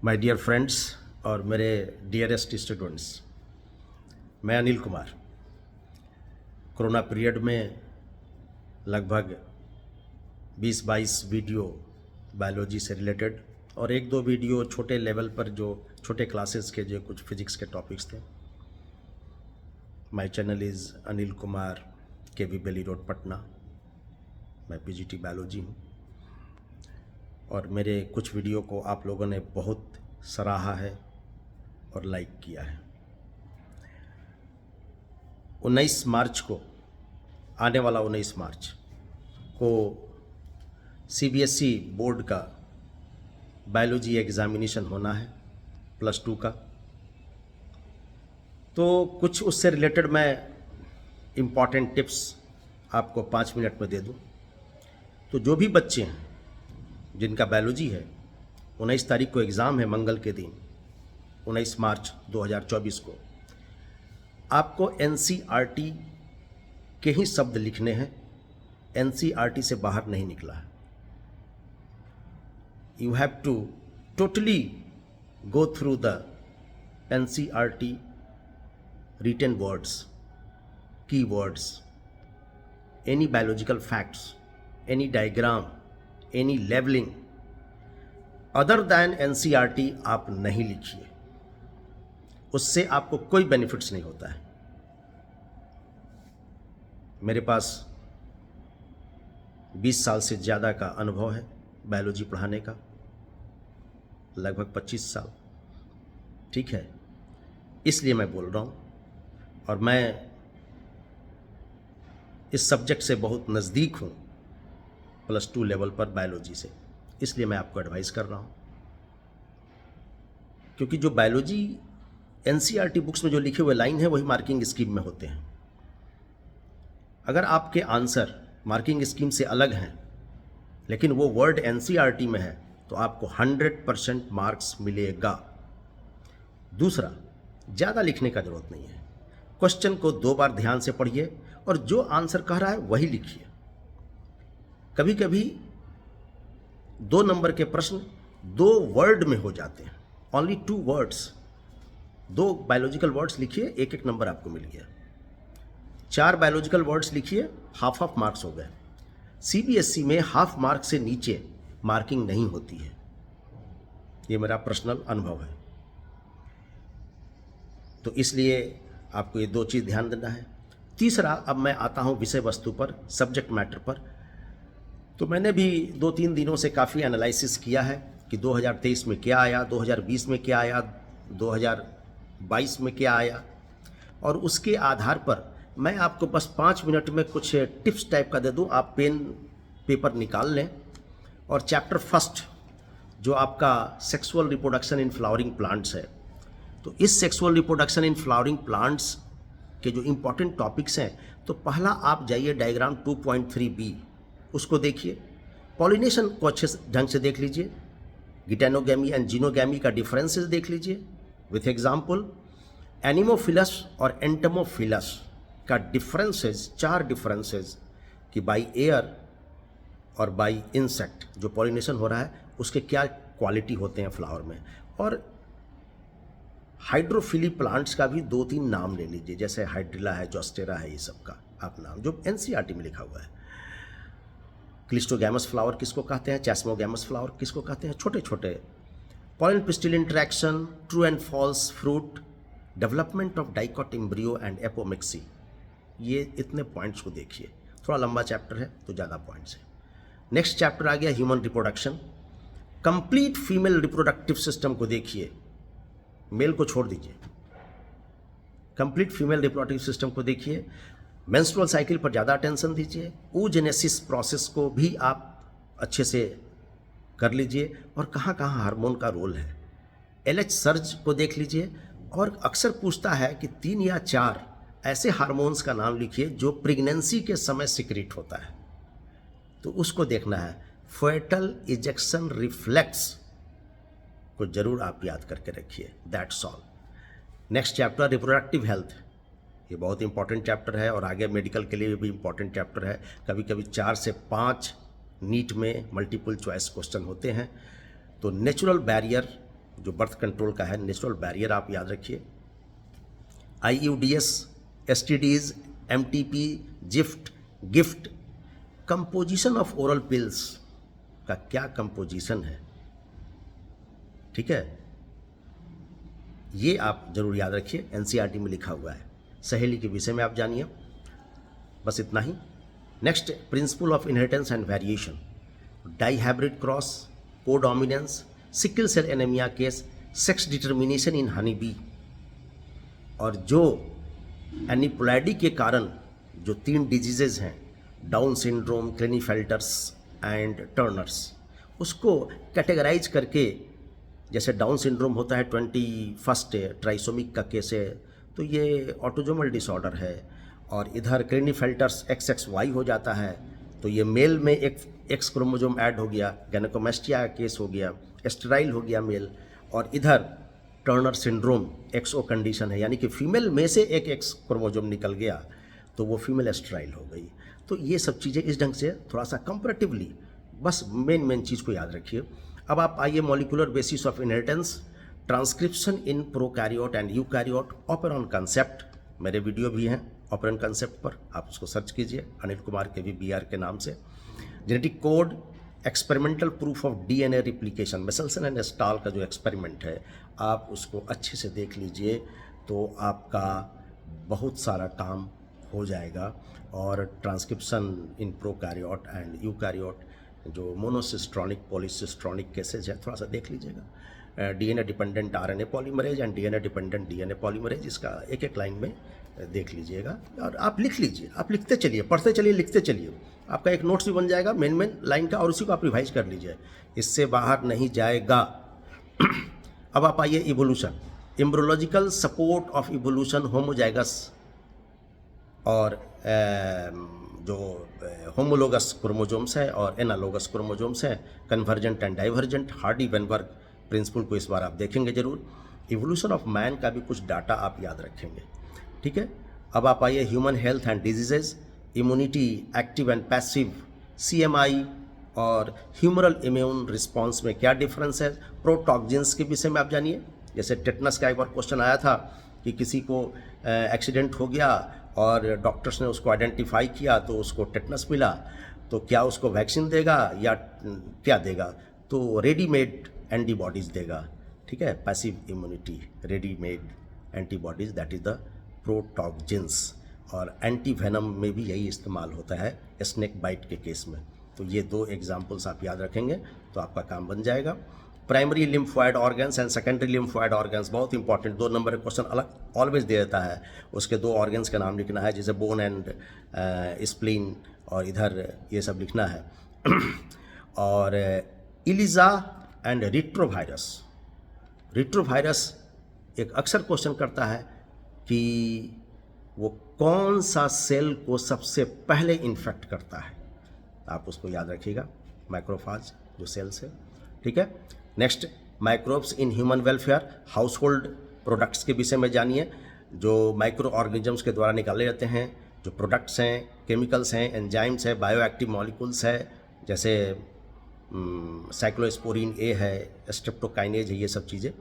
My dear friends और मेरे dearest students, मैं अनिल कुमार कोरोना पीरियड में लगभग 20-22 वीडियो बायोलॉजी से रिलेटेड और एक दो वीडियो छोटे लेवल पर जो छोटे क्लासेस के जो कुछ फिजिक्स के टॉपिक्स थे। My channel is Anil Kumar, KV Bailey road, Patna. मैं पीजीटी बायोलॉजी हूँ और मेरे कुछ वीडियो को आप लोगों ने बहुत सराहा है और लाइक किया है। 19 मार्च को, आने वाला 19 मार्च को सीबीएसई बोर्ड का बायोलॉजी एग्ज़ामिनेशन होना है +2 का। तो कुछ उससे रिलेटेड मैं इम्पॉर्टेंट टिप्स आपको 5 मिनट में दे दूं। तो जो भी बच्चे हैं जिनका बायोलॉजी है, 19 तारीख को एग्ज़ाम है, मंगल के दिन 19 मार्च 2024 को, आपको एनसीईआरटी के ही शब्द लिखने हैं। एनसीईआरटी से बाहर नहीं निकला है। You have to totally go through the NCERT written words, keywords, any biological facts, any diagram, any leveling other than NCERT आप नहीं लिखिए। उससे आपको कोई बेनिफिट्स नहीं होता है। मेरे पास 20 साल से ज़्यादा का अनुभव है बायोलॉजी पढ़ाने का, लगभग 25 साल, ठीक है। इसलिए मैं बोल रहा हूँ और मैं इस सब्जेक्ट से बहुत नज़दीक हूँ +2 लेवल पर बायोलॉजी से, इसलिए मैं आपको एडवाइस कर रहा हूँ। क्योंकि जो बायोलॉजी एनसीईआरटी बुक्स में जो लिखे हुए लाइन है वही मार्किंग स्कीम में होते हैं। अगर आपके आंसर मार्किंग स्कीम से अलग हैं लेकिन वो वर्ड एनसीईआरटी में है तो आपको 100% मार्क्स मिलेगा। दूसरा, ज़्यादा लिखने का ज़रूरत नहीं है। क्वेश्चन को 2 बार ध्यान से पढ़िए और जो आंसर कह रहा है वही लिखिए। कभी कभी 2 नंबर के प्रश्न 2 वर्ड में हो जाते हैं, ओनली 2 वर्ड्स, 2 बायोलॉजिकल वर्ड्स लिखिए, 1-1 नंबर आपको मिल गया। 4 बायोलॉजिकल वर्ड्स लिखिए, हाफ मार्क्स हो गए। सीबीएसई में हाफ मार्क से नीचे मार्किंग नहीं होती है, ये मेरा पर्सनल अनुभव है। तो इसलिए आपको ये 2 चीज़ ध्यान देना है। तीसरा, अब मैं आता हूँ विषय वस्तु पर, सब्जेक्ट मैटर पर। तो मैंने भी 2-3 दिनों से काफ़ी एनालिसिस किया है कि 2023 में क्या आया, 2020 में क्या आया, 2022 में क्या आया, और उसके आधार पर मैं आपको बस 5 मिनट में कुछ टिप्स टाइप का दे दूँ। आप पेन पेपर निकाल लें और चैप्टर फर्स्ट जो आपका sexual reproduction in flowering plants है, तो इस sexual reproduction in flowering plants के जो इम्पॉर्टेंट टॉपिक्स हैं, तो पहला आप जाइए डायग्राम 2.3b, उसको देखिए। पॉलिनेशन को अच्छे ढंग से देख लीजिए। गिटेनोगैमी एंड जीनोगैमी का डिफरेंसेस देख लीजिए विथ एग्जाम्पल। एनिमोफिलस और एंटमोफिलस का डिफरेंसेस, 4 डिफरेंसेस कि बाई एयर और बाई इंसेक्ट जो पॉलिनेशन हो रहा है उसके क्या क्वालिटी होते हैं फ्लावर में। और हाइड्रोफिली प्लांट्स का भी 2-3 नाम ले लीजिए, जैसे हाइड्रिला है, जोस्टेरा है, ये सब का आप नाम जो एनसीईआरटी में लिखा हुआ है। क्लिस्टोगैमस फ्लावर किसको कहते हैं, चैस्मोगैमस फ्लावर किसको कहते हैं, छोटे छोटे। Pollen pistil interaction, true and false fruit, development of dicot embryo and apomixis, ये इतने पॉइंट्स को देखिए। थोड़ा लंबा चैप्टर है तो ज़्यादा पॉइंट्स है। नेक्स्ट चैप्टर आ गया human reproduction. Complete female reproductive system को देखिए, मेल को छोड़ दीजिए, कंप्लीट फीमेल रिप्रोडक्टिव सिस्टम को देखिए। मेंस्ट्रुअल साइकिल पर ज़्यादा अटेंशन दीजिए। oogenesis प्रोसेस को भी आप अच्छे से कर लीजिए और कहाँ कहाँ हार्मोन का रोल है। LH सर्ज को देख लीजिए। और अक्सर पूछता है कि 3 या 4 ऐसे हार्मोन्स का नाम लिखिए जो प्रेगनेंसी के समय सिक्रीट होता है, तो उसको देखना है। फेटल इजेक्शन रिफ्लेक्स को जरूर आप याद करके रखिए। That's all. Next chapter reproductive health, ये बहुत इंपॉर्टेंट चैप्टर है और आगे मेडिकल के लिए भी इंपॉर्टेंट चैप्टर है। कभी कभी 4 से 5 नीट में मल्टीपल चॉइस क्वेश्चन होते हैं। तो नेचुरल बैरियर जो बर्थ कंट्रोल का है, नेचुरल बैरियर आप याद रखिए। IUDs, STDs, MTP, gift. Composition of oral pills का क्या कंपोजिशन है, ठीक है, ये आप जरूर याद रखिए, NCERT में लिखा हुआ है। सहेली के विषय में आप जानिए, बस इतना ही। Next, principle of inheritance and variation, dihybrid cross, codominance, sickle cell anaemia case, sex determination in honey bee, और जो एनिप्लॉयडी के कारण जो 3 डिजीजेज हैं, Down syndrome, Klinefelter's and Turner's, उसको कैटेगराइज करके, जैसे डाउन सिंड्रोम होता है 21st ट्राइसोमिक का केस है, तो ये ऑटोजोमल डिसऑर्डर है। और इधर क्लेनीफेल्टर्स XXY हो जाता है, तो ये मेल में एक X क्रोमोजोम ऐड हो गया, गैनकोमेस्टिया का केस हो गया, स्टेराइल हो गया मेल। और इधर टर्नर सिंड्रोम XO कंडीशन है, यानी कि फीमेल में से एक X क्रोमोजोम निकल गया, तो वो फीमेल स्टेराइल हो गई। तो ये सब चीज़ें इस ढंग से थोड़ा सा कंपैरेटिवली, बस मेन चीज़ को याद रखिए। अब आप आइए molecular basis of inheritance, transcription in prokaryote and eukaryote, operon concept. मेरे वीडियो भी हैं ऑपरेरॉन कंसेप्ट पर, आप उसको सर्च कीजिए, अनिल कुमार के भी BR के नाम से। Genetic code, experimental proof of DNA replication, Meselson and stall का जो एक्सपेरिमेंट है, आप उसको अच्छे से देख लीजिए, तो आपका बहुत सारा काम हो जाएगा। और transcription in prokaryote and eukaryote, जो मोनोसिस्ट्रॉनिक पॉलीसिस्ट्रॉनिक केसेज है, थोड़ा सा देख लीजिएगा। DNA dependent RNA polymerase and DNA dependent DNA polymerase, इसका एक लाइन में देख लीजिएगा। और आप लिख लीजिए, आप लिखते चलिए, पढ़ते चलिए, लिखते चलिए, आपका एक नोट्स भी बन जाएगा मेन लाइन का, और उसी को आप रिवाइज कर लीजिए, इससे बाहर नहीं जाएगा। अब आप आइए evolution, embryological support of evolution, homozygous और जो होमोलोगस क्रोमोजोम्स है और एनालोगस क्रोमोजोम्स हैं, convergent and divergent, Hardy Weinberg principle को इस बार आप देखेंगे जरूर। इवोल्यूशन ऑफ मैन का भी कुछ डाटा आप याद रखेंगे, ठीक है। अब आप आइए human health and diseases, immunity, active and passive, CMI और ह्यूमरल इम्यून रिस्पॉन्स में क्या डिफरेंस है, प्रोटॉक्सिन्स के विषय में आप जानिए। जैसे टेटनस का एक बार क्वेश्चन आया था कि किसी को एक्सीडेंट हो गया और डॉक्टर्स ने उसको आइडेंटिफाई किया, तो उसको टेटनस मिला, तो क्या उसको वैक्सीन देगा या क्या देगा, तो रेडीमेड एंटीबॉडीज़ देगा, ठीक है, passive immunity, readymade antibodies, that is the protoxins. और एंटी वेनम में भी यही इस्तेमाल होता है स्नेक बाइट के केस में। तो ये 2 एग्जाम्पल्स आप याद रखेंगे तो आपका काम बन जाएगा। Primary lymphoid organs and secondary lymphoid organs, बहुत इंपॉर्टेंट, 2 नंबर का क्वेश्चन अलग ऑलवेज दे देता है, उसके 2 ऑर्गन्स का नाम लिखना है, जैसे बोन एंड स्प्लीन, और इधर ये सब लिखना है। और इलिजा एंड रिट्रोवायरस, रिट्रोवायरस एक अक्सर क्वेश्चन करता है कि वो कौन सा सेल को सबसे पहले इन्फेक्ट करता है, आप उसको याद रखिएगा, मैक्रोफाज जो सेल्स है, ठीक है। Next, microbes in human welfare, house hold products के विषय में जानिए, जो माइक्रो ऑर्गेनिजम्स के द्वारा निकाले जाते हैं, जो प्रोडक्ट्स हैं, केमिकल्स हैं, एंजाइम्स है, बायोएक्टिव मॉलिक्यूल्स है, जैसे साइक्लोस्पोरिन A है, स्ट्रेप्टोकाइनेज है, ये सब चीज़ें।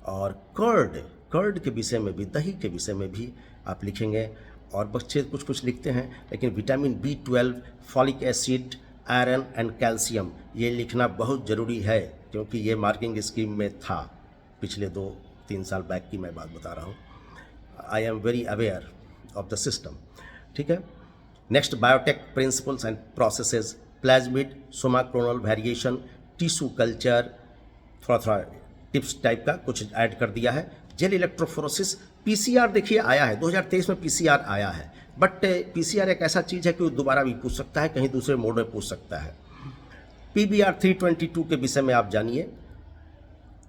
और कर्ड के विषय में भी, दही के विषय में भी आप लिखेंगे। और बच्चे कुछ लिखते हैं, लेकिन vitamin B12, folic acid, iron and calcium, ये लिखना बहुत ज़रूरी है, क्योंकि ये मार्किंग स्कीम में था, पिछले 2-3 साल बैक की मैं बात बता रहा हूँ। I am very aware of the system, ठीक है। Next, biotech principles and processes, plasmid, somaclonal variation, tissue culture, थोड़ा टिप्स टाइप का कुछ ऐड कर दिया है। जेल इलेक्ट्रोफोरेसिस, PCR देखिए आया है, 2023 में PCR आया है, बट PCR एक ऐसा चीज़ है कि वो दोबारा भी पूछ सकता है, कहीं दूसरे मोड में पूछ सकता है। PBR 322 के विषय में आप जानिए।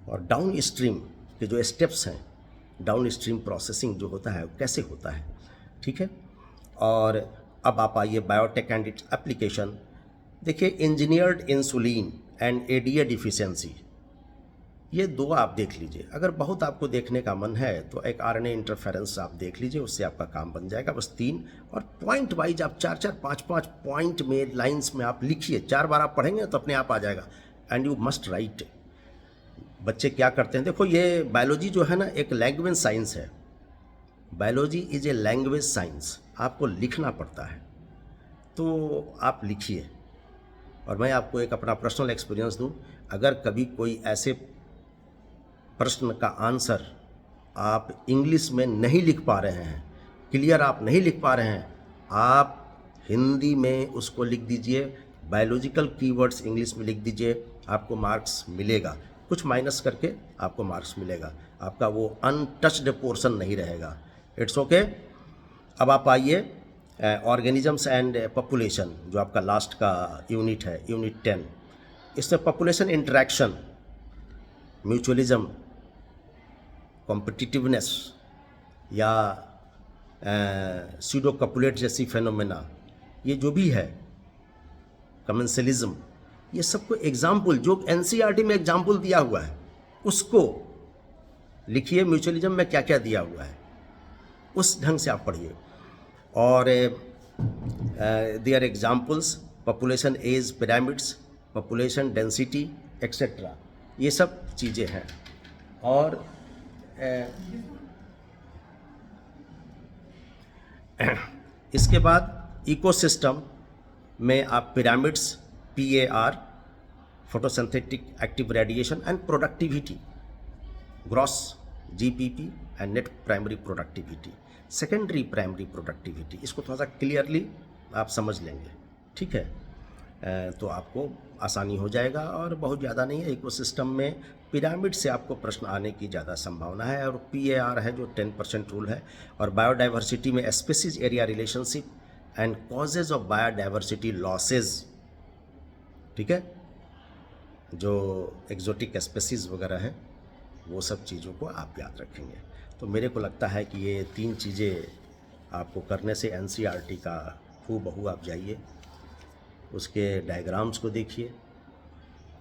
और डाउन स्ट्रीम के जो स्टेप्स हैं, डाउन स्ट्रीम प्रोसेसिंग जो होता है वो कैसे होता है, ठीक है। और अब आप आइए बायोटेक एंड इट्स एप्लीकेशन, देखिए engineered insulin and ADA deficiency, ये 2 आप देख लीजिए। अगर बहुत आपको देखने का मन है तो एक RNA इंटरफेरेंस आप देख लीजिए, उससे आपका काम बन जाएगा, बस 3। और पॉइंट वाइज आप 4-4, 5-5 पॉइंट में, लाइंस में आप लिखिए, 4 बार आप पढ़ेंगे तो अपने आप आ जाएगा। एंड यू मस्ट राइट बच्चे क्या करते हैं, देखो ये बायोलॉजी जो है ना एक लैंग्वेज साइंस है। Biology is a language science, आपको लिखना पड़ता है, तो आप लिखिए। और मैं आपको एक अपना पर्सनल एक्सपीरियंस दूं, अगर कभी कोई ऐसे प्रश्न का आंसर आप इंग्लिश में नहीं लिख पा रहे हैं, क्लियर आप नहीं लिख पा रहे हैं, आप हिंदी में उसको लिख दीजिए, बायोलॉजिकल कीवर्ड्स इंग्लिश में लिख दीजिए, आपको मार्क्स मिलेगा। कुछ माइनस करके आपको मार्क्स मिलेगा, आपका वो अनटच्ड पोर्शन नहीं रहेगा। It's okay. अब आप आइए ऑर्गेनिजम्स एंड पॉपुलेशन, जो आपका लास्ट का यूनिट है, यूनिट 10। इसमें पॉपुलेशन इंटरेक्शन, म्यूचुअलिज्म, कॉम्पिटिटिवनेस या सीडो कपुलेट जैसी फेनोमेना, ये जो भी है, कमेंसलिज्म, ये सबको एग्जाम्पल जो एनसीईआरटी में एग्जाम्पल दिया हुआ है उसको लिखिए। म्यूचुअलिज्म में क्या क्या दिया हुआ है उस ढंग से आप पढ़िए। और there examples, population age pyramids, population density etcetera, ये सब चीज़ें हैं। और इसके बाद इकोसिस्टम में आप pyramids, PAR, photosynthetic active radiation and productivity, gross GPP and net primary productivity, secondary primary productivity, इसको थोड़ा सा क्लियरली आप समझ लेंगे, ठीक है, तो आपको आसानी हो जाएगा। और बहुत ज़्यादा नहीं है, इकोसिस्टम में पिरामिड से आपको प्रश्न आने की ज़्यादा संभावना है। और PAR है जो 10% रूल है। और बायोडाइवर्सिटी में species area relationship and causes of biodiversity losses, ठीक है, जो एक्जोटिक स्पीसीज वगैरह हैं वो सब चीज़ों को आप याद रखेंगे। तो मेरे को लगता है कि ये 3 चीज़ें आपको करने से NCERT का हूबहू आप जाइए, उसके डायग्राम्स को देखिए,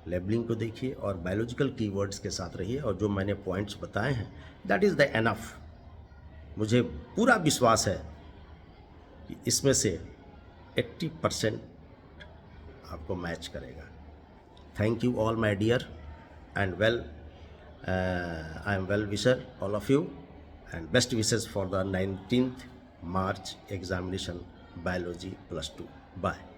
लेबलिंग को देखिए और बायोलॉजिकल कीवर्ड्स के साथ रहिए। और जो मैंने पॉइंट्स बताए हैं दैट इज़ द एनफ। मुझे पूरा विश्वास है कि इसमें से 80% आपको मैच करेगा। Thank you all my dear and I am well wisher all of you and best wishes for the 19th March examination biology +2। Bye.